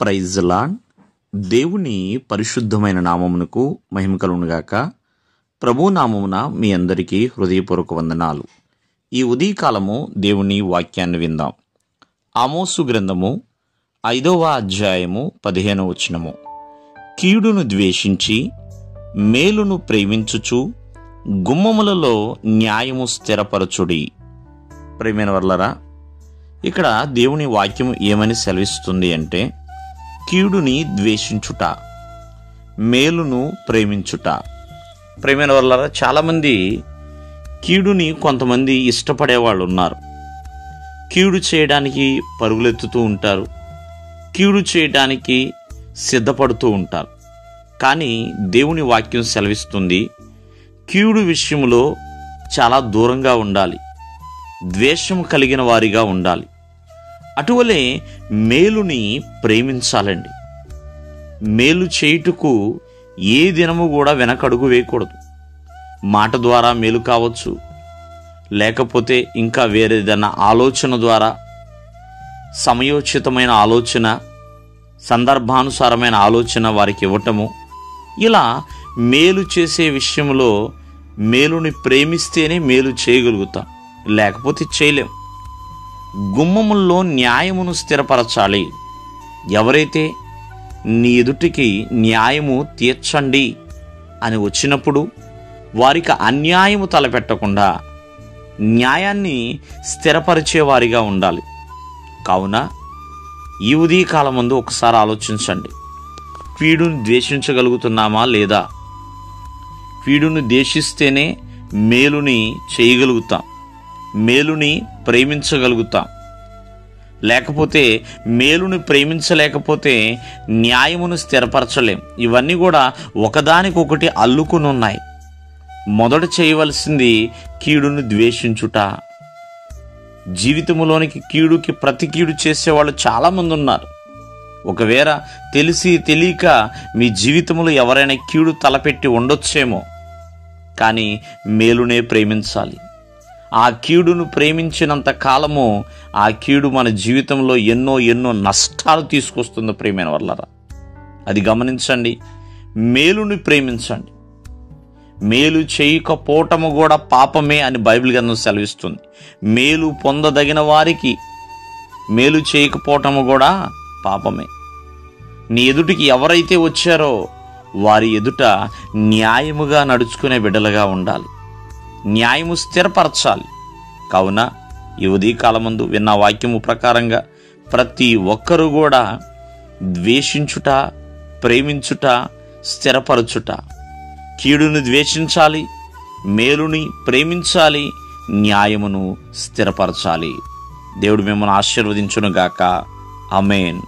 Praise lord. దేవుని పరిశుద్ధమైన నామమునకు మహిమ కలుగునుగాక. ప్రభు నామమున మీ అందరికీ హృదయపూర్వక వందనాలు. ఈ ఉదయకాలము దేవుని వాక్యాన్ని విందాం. ఆమోసు గ్రంథము 5వ అధ్యాయము 15వ వచనము. కీడును ద్వేషించి మేలును ప్రేమించుచు గుమ్మములలో న్యాయము స్థిరపరచుడి. ప్రియమైన వర్లరా, ఇక్కడ దేవుని వాక్యం ఏమని సెలవిస్తుంది అంటే, కీడుని ద్వేషించుట, మేలును ప్రేమించుట. ప్రియమైన వర్లరా, చాలామంది కీడుని కొంతమంది ఇష్టపడేవాళ్ళు ఉన్నారు. కీడు చేయడానికి పరుగులెత్తుతూ ఉంటారు, కీడు చేయడానికి సిద్ధపడుతూ ఉంటారు. కానీ దేవుని వాక్యం సెలవిస్తుంది, కీడు విషయంలో చాలా దూరంగా ఉండాలి, ద్వేషం కలిగిన వారిగా ఉండాలి. అటువలే మేలుని ప్రేమించాలండి. మేలు చేయుటకు ఏ దినము కూడా వెనకడుగు వేయకూడదు. మాట ద్వారా మేలు కావచ్చు, లేకపోతే ఇంకా వేరేదన్నా ఆలోచన ద్వారా, సమయోచితమైన ఆలోచన, సందర్భానుసారమైన ఆలోచన వారికి ఇవ్వటము. ఇలా మేలు చేసే విషయంలో మేలుని ప్రేమిస్తేనే మేలు చేయగలుగుతాం, లేకపోతే చేయలేం. గుమ్మముల్లో న్యాయమును స్థిరపరచాలి. ఎవరైతే నీ ఎదుటికి న్యాయము తీర్చండి అని వచ్చినప్పుడు వారికి అన్యాయము తలపెట్టకుండా న్యాయాన్ని స్థిరపరిచేవారిగా ఉండాలి. కావున ఈ ఉదయకాలం ముందు ఒకసారి ఆలోచించండి, కీడును ద్వేషించగలుగుతున్నామా లేదా? కీడును ద్వేషిస్తేనే మేలుని చేయగలుగుతాం, మేలుని ప్రేమించగలుగుతాం. లేకపోతే మేలుని ప్రేమించలేకపోతే న్యాయమును స్థిరపరచలేం. ఇవన్నీ కూడా ఒకదానికొకటి అల్లుకుని ఉన్నాయి. మొదట చేయవలసింది కీడును ద్వేషించుట. జీవితంలోనికి కీడుకి ప్రతి కీడు చేసేవాళ్ళు చాలామంది ఉన్నారు. ఒకవేళ తెలిసి తెలియక మీ జీవితంలో ఎవరైనా కీడు తలపెట్టి ఉండొచ్చేమో, కానీ మేలునే ప్రేమించాలి. ఆ కీడును ప్రేమించినంత కాలము ఆ కీడు మన జీవితంలో ఎన్నో నష్టాలు తీసుకొస్తుంది. ప్రియమైన వాళ్ళరా, అది గమనించండి. మేలుని ప్రేమించండి. మేలు చేయకపోవటము కూడా పాపమే అని బైబిల్ గ్రంథం సెలవిస్తుంది. మేలు పొందదగిన వారికి మేలు చేయకపోవటము కూడా పాపమే. నీ ఎదుటికి ఎవరైతే వచ్చారో వారి ఎదుట న్యాయముగా నడుచుకునే బిడ్డలుగా ఉండాలి, న్యాయము స్థిరపరచాలి. కావున ఈ ఉదయకాలమందు విన్న వాక్యము ప్రకారంగా ప్రతి ఒక్కరూ కూడా ద్వేషించుట, ప్రేమించుట, స్థిరపరచుట, కీడును ద్వేషించాలి, మేలుని ప్రేమించాలి, న్యాయమును స్థిరపరచాలి. దేవుడు మిమ్మల్ని ఆశీర్వదించునుగాక. ఆమేన్.